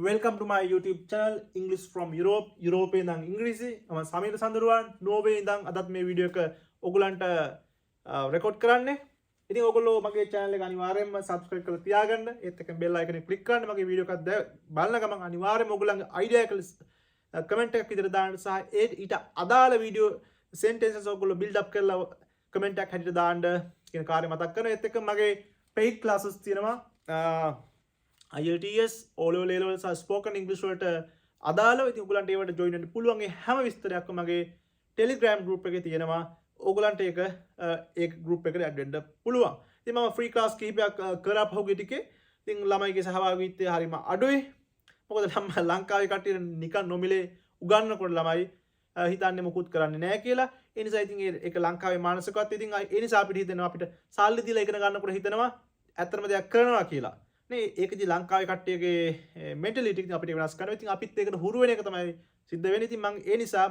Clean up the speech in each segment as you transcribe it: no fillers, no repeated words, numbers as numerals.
Welcome to my YouTube channel English from Europe. Europe ඉඳන් ඉංග්‍රීසි. මම සමීර සඳරුවන් නෝර්වේ ඉඳන් අදත් මේ වීඩියෝ එක ඔයගලන්ට රෙකෝඩ් කරන්නේ. ඉතින් ඔයගොල්ලෝ මගේ channel එක අනිවාර්යයෙන්ම subscribe කරලා තියාගන්න. ඒත් එක්ක bell icon එක click කරන්න. මගේ වීඩියෝ එකක් බලන ගමන් අනිවාර්යයෙන්ම ඔයගලන්ගේ idea එක comment එකක් විතර දාන්න සහ ඊට අදාළ වීඩියෝ sentences ඔයගොල්ලෝ build up කරලා comment එකක් හැටියට දාන්න කියන කාර්යය මතක් කරනවා. ඒත් එක්ක මගේ paid classes තියෙනවා. IELTS O-level A-level සහ spoken English වලට අදාළව ඉතින් ඔයගලන්ට ඒවට join වෙන්න පුළුවන්. ඒ හැම විස්තරයක්ම මගේ Telegram group එකේ තියෙනවා. ඔයගලන්ට ඒක group එකට add වෙන්න පුළුවන්. ඉතින් මම free class කිහිපයක් කරා පහුගිය ටිකේ. ඉතින් ළමයිගේ සහභාගීත්වය හරිම අඩුයි. මොකද ලංකාවේ කට්ටියට නිකන් නොමිලේ උගන්වනකොට ළමයි හිතන්නේ මොකුත් කරන්නේ නැහැ කියලා. ඒ නිසා ඉතින් ඒක ලංකාවේ මානසිකත්වය ඉතින් ඒ නිසා අපිට හිතෙනවා අපිට සල්ලි දීලා ඉගෙන ගන්නකොට හිතනවා ඇත්තම දෙයක් කරනවා කියලා. නේ ඒකදී ලංකාවේ කට්ටියගේ මෙන්ටැලිටි එක අපිට වෙනස් කරනවා. ඉතින් අපිත් ඒකට හුරු වෙන එක තමයි සිද්ධ වෙන්නේ. ඉතින් මම ඒ නිසා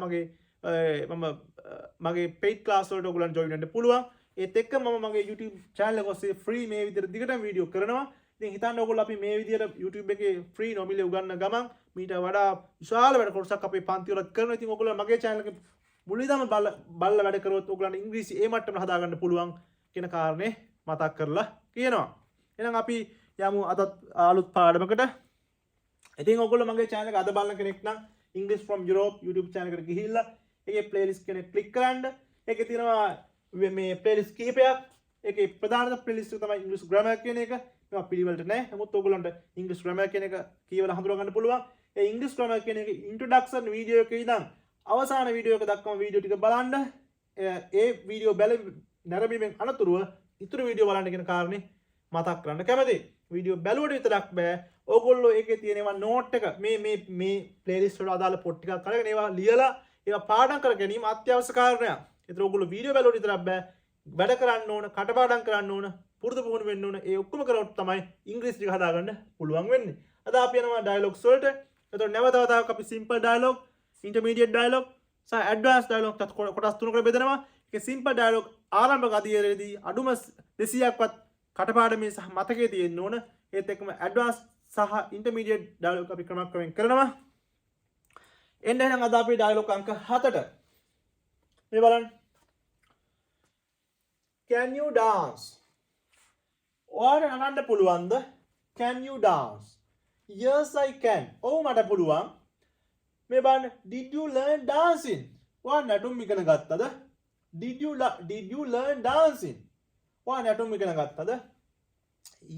මගේ paid class වලට ඔයගොල්ලන් join වෙන්න පුළුවන්. ඒත් එක්ක මම මගේ YouTube channel එක ඔස්සේ free මේ විදිහට දිගටම වීඩියෝ කරනවා. ඉතින් හිතන්න ඔයගොල්ලෝ අපි මේ විදිහට YouTube එකේ free නොමිලේ උගන්වන ගමන් මීට වඩා විශාල වැඩ කොටසක් අපේ පන්ති වලත් කරනවා. ඉතින් ඔයගොල්ලෝ මගේ channel එක මුලින්දම බලලා වැඩ කරොත් ඔයගොල්ලන්ට ඉංග්‍රීසි ඒ මට්ටමට හදා ගන්න පුළුවන් කියන කාරණේ මතක් කරලා කියනවා. එහෙනම් අපි යමු අදත් අලුත් පාඩමකට. ඉතින් ඔයගොල්ලෝ මගේ channel එක අද බලන කෙනෙක් නම් English from Europe YouTube channel එකට ගිහිල්ලා ඒකේ playlist කෙනෙක් click කරන්න. ඒකේ තියෙනවා මේ playlist කිහිපයක්. ඒකේ ප්‍රධානම playlist එක තමයි English grammar කියන එක. මේවා පිළිවෙලට නෑ. නමුත් ඔයගොල්ලන්ට English grammar කියන එක කියවලා හඳුනා ගන්න පුළුවන්. ඒ English grammar කියන එක introduction video එකේ ඉඳන් අවසාන වීඩියෝ එක දක්වාම වීඩියෝ ටික බලන්න. ඒ වීඩියෝ නැරඹීමෙන් අනතුරුව ඉතුරු වීඩියෝ බලන්න කියන කාරණේ මතක් කරන්න කැමතියි. වීඩියෝ බැලුවට විතරක් බෑ. ඕගොල්ලෝ ඒකේ තියෙනවා නෝට් එක මේ ප්ලේලිස්ට් වල අදාළ පොත් ටිකක් අරගෙන ඒවා ලියලා ඒවා පාඩම් කර ගැනීම අත්‍යවශ්‍ය කාරණයක්. ඒතර ඕගොල්ලෝ වීඩියෝ බැලුවට විතරක් බෑ. වැඩ කරන්න ඕන, කටපාඩම් කරන්න ඕන, පුරුදු පුහුණු වෙන්න ඕන. ඒ ඔක්කොම කරොත් තමයි ඉංග්‍රීසි ටික හදාගන්න පුළුවන් වෙන්නේ. අද අපි යනවා ඩයලොග්ස් වලට. ඒතර නැවත වතාවක් අපි simple dialogue, intermediate dialogue සහ advanced dialogue කොටස් තුනකට බෙදනවා. ඒකේ simple dialogue ආරම්භක අධ්‍යයනයේදී අඩුම 200ක්වත් කටපාඩමේ සහ මතකයේ තියෙන්න ඕන. ඒත් එක්කම ඇඩ්වාන්ස් සහ ඉන්ටර්මීඩියට් ඩයලොග් අපි ක්‍රමක්‍රමයෙන් කරනවා. එන්න එහෙනම් අද අපි ඩයලොග් අංක 7ට. මේ බලන්න. Can you dance? ඔයාලට නටන්න පුළුවන්ද? Can you dance? Yes I can. ඔව් මට පුළුවන්. මේ බලන්න. Did you learn dancing? ඔයා නටුම් ඉගෙන ගත්තද? Did you learn dancing? ඔයා නැටුම් ඉගෙන ගත්තද?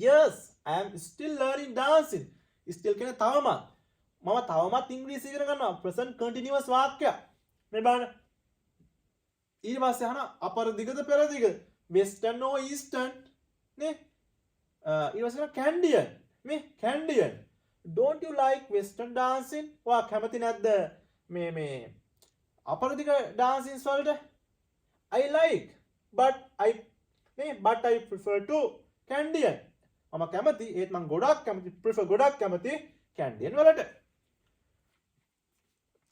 Yes, I am still learning dancing. Still කියන්නේ තවමත්. මම තවමත් ඉංග්‍රීසි ඉගෙන ගන්නවා. Present continuous වාක්‍යයක්. මේ බලන්න. ඊට පස්සේ අහන අපර දිගද පෙර දිගද? Western or Eastern? නේ? ඊට පස්සේ Canadian. මේ Canadian. Don't you like Western dancing? ඔයා කැමති නැද්ද මේ අපර දිග dancing වලට? I like, but I prefer to Canadian. මම කැමති ඒත් මම ගොඩක් කැමති ගොඩක් කැමති Canadian වලට.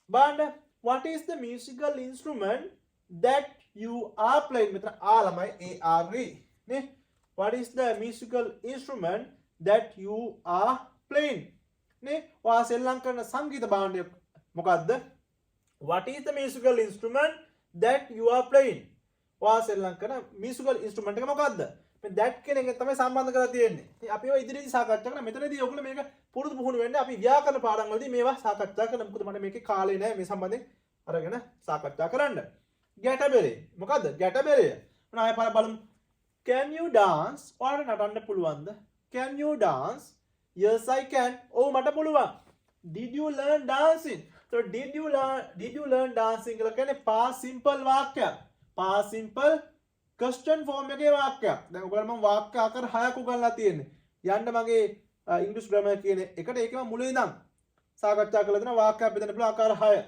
But what is the musical instrument that you are playing? මෙතන ආ ළමයි ARE නේ. What is the musical instrument that you are playing? නේ ඔයා සෙල්ලම් කරන සංගීත භාණ්ඩය මොකද්ද? What is the musical instrument that you are playing? ඔයා සෙල්ලම් කරන musical instrument එක මොකද්ද? මේ that කියන එක තමයි සම්බන්ධ කරලා තියෙන්නේ. ඉතින් අපි ඒවා ඉදිරියේදී සාකච්ඡා කරනවා. මෙතනදී ඔයගොල්ලෝ මේක පුරුදු පුහුණු වෙන්න අපි ව්‍යාකරණ පාඩම් වලදී මේවා සාකච්ඡා කරනවා. මොකද මට මේකේ කාලේ නැහැ මේ සම්බන්ධයෙන් අරගෙන සාකච්ඡා කරන්න. ගැටබෙරේ. මොකද්ද? ගැටබෙරේ. මොන ආයෙ බලමු. Can you dance? ඔයාලට නටන්න පුළුවන්ද? Can you dance? Yes I can. ඔව් මට පුළුවන්. Did you learn dancing? So did you learn dancing කියලා කියන්නේ past simple වාක්‍යයක්. past simple question form එකේ වාක්‍යයක්. දැන් ඔයගොල්ලෝ මම වාක්‍ය ආකාර 6ක් උගන්ලා තියෙන්නේ. යන්න මගේ English grammar කියන එකට ඒකම මුලින් ඉඳන් සාකච්ඡා කරලා දෙන වාක්‍යයක් බෙදන්න පුළුවන් ආකාර 6.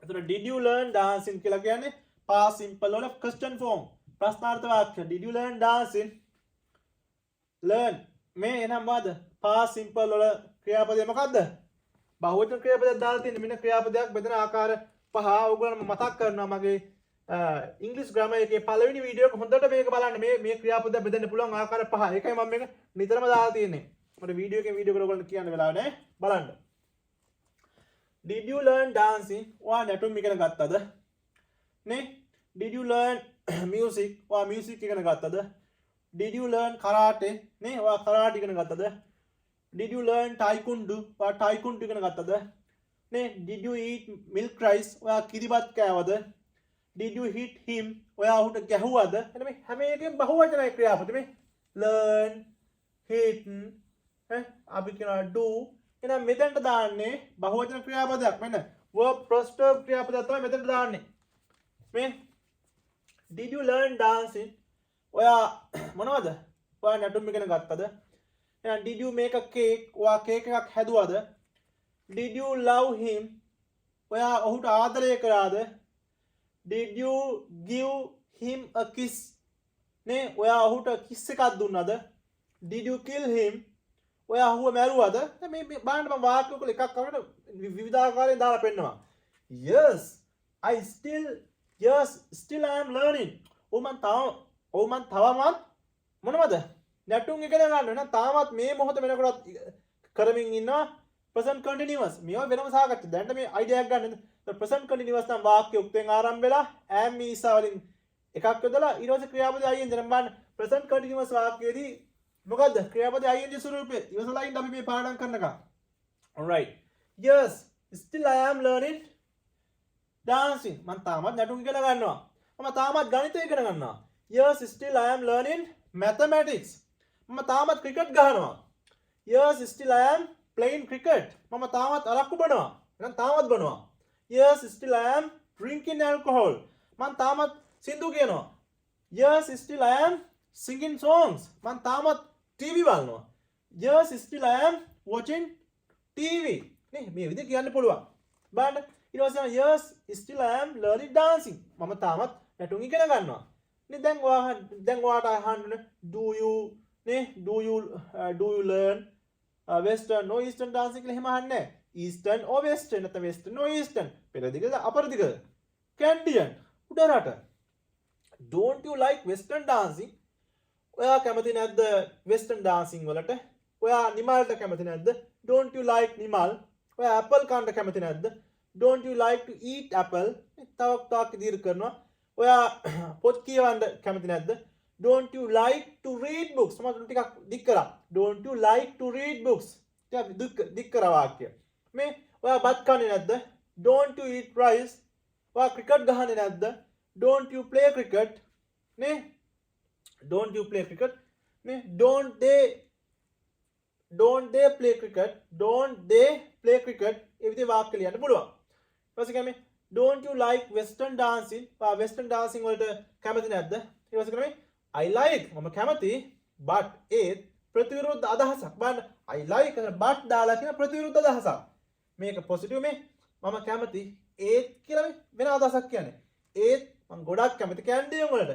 එතකොට did you learn dancing කියලා කියන්නේ past simple වල question form ප්‍රශ්නාර්ථ වාක්‍ය. Did you learn dancing? learn මේ එනම් මොකද්ද? past simple වල ක්‍රියාපදය මොකද්ද? බහුවචන ක්‍රියාපදයක් දාලා තියෙන්නේ. මෙන්න ක්‍රියාපදයක් බෙදෙන ආකාර 5 ඔයගොල්ලෝ මතක් කරනවා මගේ English grammar එකේ පළවෙනි වීඩියෝ එක හොඳට මේක බලන්න. මේ ක්‍රියාපද බෙදන්න පුළුවන් ආකාර 5. ඒකයි මම මේක නිතරම දාලා තියෙන්නේ. මට වීඩියෝ එකේ වීඩියෝ කරලා ඔයගොල්ලන්ට කියන්න වෙලාව නැහැ. බලන්න. Did you learn dancing? ඔයා නැටුම් ඉගෙන ගත්තද? නේ? Did you learn music? ඔයා music ඉගෙන ගත්තද? Did you learn karate? නේ? ඔයා karate ඉගෙන ගත්තද? Did you learn taekwondo? ඔයා taekwondo ඉගෙන ගත්තද? නේ? Did you eat milk rice? ඔයා කිරිබත් කෑවද? Did you hit him? ඔයා ඔහුට ගැහුවද? එතන මේ හැම එකෙම බහුවචනයි ක්‍රියාපද මේ learn, hit, අපි කියනවා do. එහෙනම් මෙතෙන්ට දාන්නේ බහුවචන ක්‍රියාපදයක්. මෙන්න verb plus verb ක්‍රියාපදයක් තමයි මෙතෙන්ට දාන්නේ. මේ Did you learn dancing? ඔයා මොනවද? ඔයා නැටුම් ඉගෙන ගත්තද? එහෙනම් did you make a cake? ඔයා කේක් එකක් හැදුවද? Did you love him? ඔයා ඔහුට ආදරය කරාද? Did you give him a kiss? නේ ඔයා ඔහුට කිස් එකක් දුන්නද? Did you kill him? ඔයා ඔහුව මැරුවද? දැන් මේ බලන්න මම වාක්‍ය වල එකක් කරගෙන විවිධාකාරයෙන් දාලා පෙන්නනවා. Yes, still I am learning. මම තවමත් මොනවද? නැටුම් ඉගෙන ගන්න වෙන තාමත් මේ මොහොත වෙනකොටත් කරමින් ඉන්නවා. present continuous. මේවා වෙනම සාකච්ඡා. දැන් මේ අයිඩියා එකක් ගන්න. present continuous නම් වාක්‍ය උක්තෙන් ආරම්භ වෙලා am is වලින් එකක් යොදලා ඊට පස්සේ ක්‍රියාපදයේ ing නම් බලන්න present continuous වාක්‍යයේදී මොකද්ද ක්‍රියාපදයේ ing ස්වරූපය ඉවසලා ඉන්න අපි මේ පාඩම් කරනකම්. alright. Yes, still I am learning dancing. මම තාමත් නැටුම් ඉගෙන ගන්නවා. මම තාමත් ගණිතය ඉගෙන ගන්නවා. Yes, still I am learning mathematics. මම තාමත් ක්‍රිකට් ගහනවා. Yes, still I am playing cricket. මම තාමත් අරක්කු බොනවා. නැත්නම් තාමත් බොනවා. Yes, still I am drinking alcohol. මම තාමත් සින්දු කියනවා. Yes, still I am singing songs. මම තාමත් TV බලනවා. Yes, still I am watching TV. නේ මේ විදිහට කියන්න පුළුවන්. බලන්න ඊට පස්සේ yes, still I am learning dancing. මම තාමත් නැටුම් ඉගෙන ගන්නවා. නේ දැන් ඔයාට අහන්න do you learn western or eastern dancing කියලා එහෙම අහන්නේ නැහැ. Eastern or western නැත්නම් western or eastern පෙර දිගද අපර දිගද Canadian උඩරට. Don't you like western dancing? ඔයා කැමති නැද්ද western dancing වලට? ඔයා නිමල්ට කැමති නැද්ද? Don't you like Nimal? ඔයා apple කන්න කැමති නැද්ද? Don't you like to eat apple? තවක් ඉදිරි කරනවා. ඔයා පොත් කියවන්න කැමති නැද්ද? Don't you like to read books? මම ටිකක් දික් කරා. Don't you like to read books? ටිකක් දික් කරා වාක්‍ය. මේ ඔයා බත් කන්නේ නැද්ද? Don't you eat rice? ඔයා ක්‍රිකට් ගහන්නේ නැද්ද? Don't you play cricket? නේ? Don't you play cricket? නේ? Don't they play cricket? Don't they play cricket? ඒ විදිහේ වාක්‍ය ලියන්න පුළුවන්. ඊපස්සේ කියන්නේ don't you like western dancing? ඔයා western dancing වලට කැමති නැද්ද? ඊපස්සේ කියන්නේ I like මම කැමති but ඒත් ප්‍රතිවිරුද්ධ අදහසක්. බලන්න I like but දාලා කියන ප්‍රතිවිරුද්ධ අදහසක්. මේක පොසිටිව් මේ මම කැමති ඒත් කියලා වෙන අදහසක් කියන්නේ. ඒත් මම ගොඩක් කැමති කැන්ඩියන් වලට.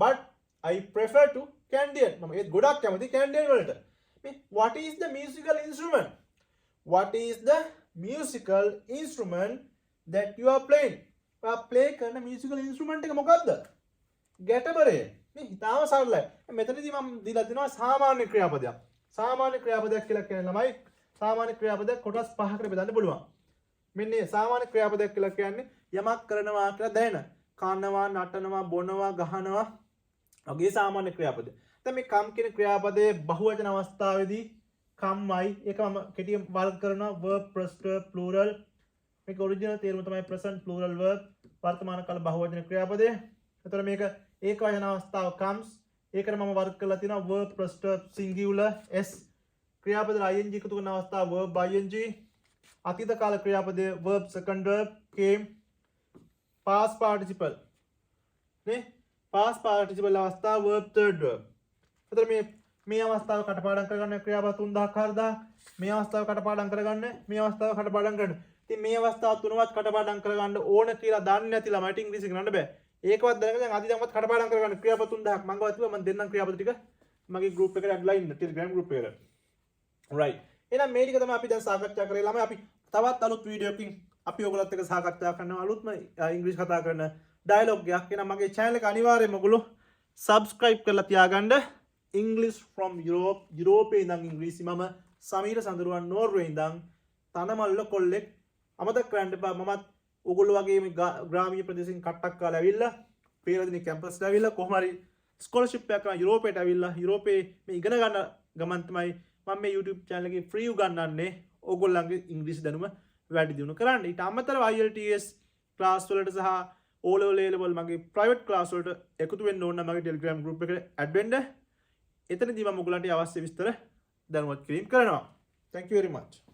but I prefer to Canadian. මම ඒත් ගොඩක් කැමති කැන්ඩියන් වලට. මේ what is the musical instrument? What is the musical instrument that you are playing? ඔයා play කරන musical instrument එක මොකද්ද? ගැටබරය. මේ හිතාම සරලයි. මෙතනදී මම දීලා දෙනවා සාමාන්‍ය ක්‍රියාපදයක්. සාමාන්‍ය ක්‍රියාපදයක් කියලා කියන්නේ ළමයි සාමාන්‍ය ක්‍රියාපදයක් කොටස් පහකට බෙදන්න පුළුවන්. මෙන්න සාමාන්‍ය ක්‍රියාපදයක් කියලා කියන්නේ යමක් කරනවා කියලා දැනෙන. කනවා, නටනවා, බොනවා, ගහනවා වගේ සාමාන්‍ය ක්‍රියාපද. දැන් මේ කම් කියන ක්‍රියාපදයේ බහුවචන අවස්ථාවේදී කම්මයි ඒක මම කෙටියෙන් වර්ග කරනවා verb plus verb plural. මේක ඔරිජිනල් තේරුම තමයි present plural verb වර්තමාන කාල බහුවචන ක්‍රියාපදය. එතකොට මේක ඒක වචන අවස්ථාව comes. ඒකට මම වර්ග කරලා තියෙනවා verb plus verb singular s. ක්‍රියාපද ing එකතු කරන අවස්ථාව verb ing. අතීත කාල ක්‍රියාපදයේ verb second verb came. past participle නේ past participle අවස්ථාව verb third verb. එතකොට මේ අවස්ථාව කටපාඩම් කරගන්න ක්‍රියාපද 3000 4000 මේ අවස්ථාව කටපාඩම් කරගන්න මේ අවස්ථාව කටපාඩම් කරන්න. ඉතින් මේ අවස්ථාව තුනවත් කටපාඩම් කරගන්න ඕන කියලා දන්නේ නැති ළමයිට ඉංග්‍රීසි කරන්න බෑ. ඒකවත් දැනගෙන දැන් අදිදම්වත් කටපාඩම් කරගන්න ක්‍රියාපද 3000ක් මම ගාව තිබ්බා මම දෙන්නම් ක්‍රියාපද ටික මගේ group එකට ඇඩ්ලා ඉන්න Telegram group එකට. right. එහෙනම් මේ ටික තමයි අපි දැන් සාකච්ඡා කරේ ළමයි. අපි තවත් අලුත් වීඩියෝ එකකින් අපි ඔයගොල්ලොත් එක්ක සාකච්ඡා කරනවා අලුත්ම ඉංග්‍රීසි කතා කරන ඩයලොග් එකක්. එහෙනම් මගේ channel එක අනිවාර්යයෙන්ම ඔයගොල්ලෝ subscribe කරලා තියාගන්න. English from Europe, යුරෝපයේ ඉඳන් ඉංග්‍රීසි. මම සමීර සඳරුවන් නෝර්වේ ඉඳන් තනමල්ල කොල්ලෙක්. අමතක කරන්න එපා මමත් ඔයගොල්ලෝ වගේම ග්‍රාමීය ප්‍රදේශෙන් කට්ටක් කාලා ඇවිල්ලා පේරදිනේ කැම්පස් වල ඇවිල්ලා කොහොම හරි ස්කෝලර්ෂිප් එකක් කරන් යුරෝපයට ඇවිල්ලා යුරෝපයේ මේ ඉගෙන ගන්න ගමන් තමයි මම මේ YouTube channel එකේ ෆ්‍රී උගන්වන්නේ ඕගොල්ලන්ගේ ඉංග්‍රීසි දැනුම වැඩි දියුණු කරන්න. ඊට අමතරව IELTS ක්ලාස් වලට සහ O level A level මගේ ප්‍රයිවට් ක්ලාස් වලට එකතු වෙන්න ඕන නම් මගේ Telegram group එකට add වෙන්න. එතනදී මම ඔයගොල්ලන්ට අවශ්‍ය විස්තර දැනුවත් කිරීම කරනවා. Thank you very much.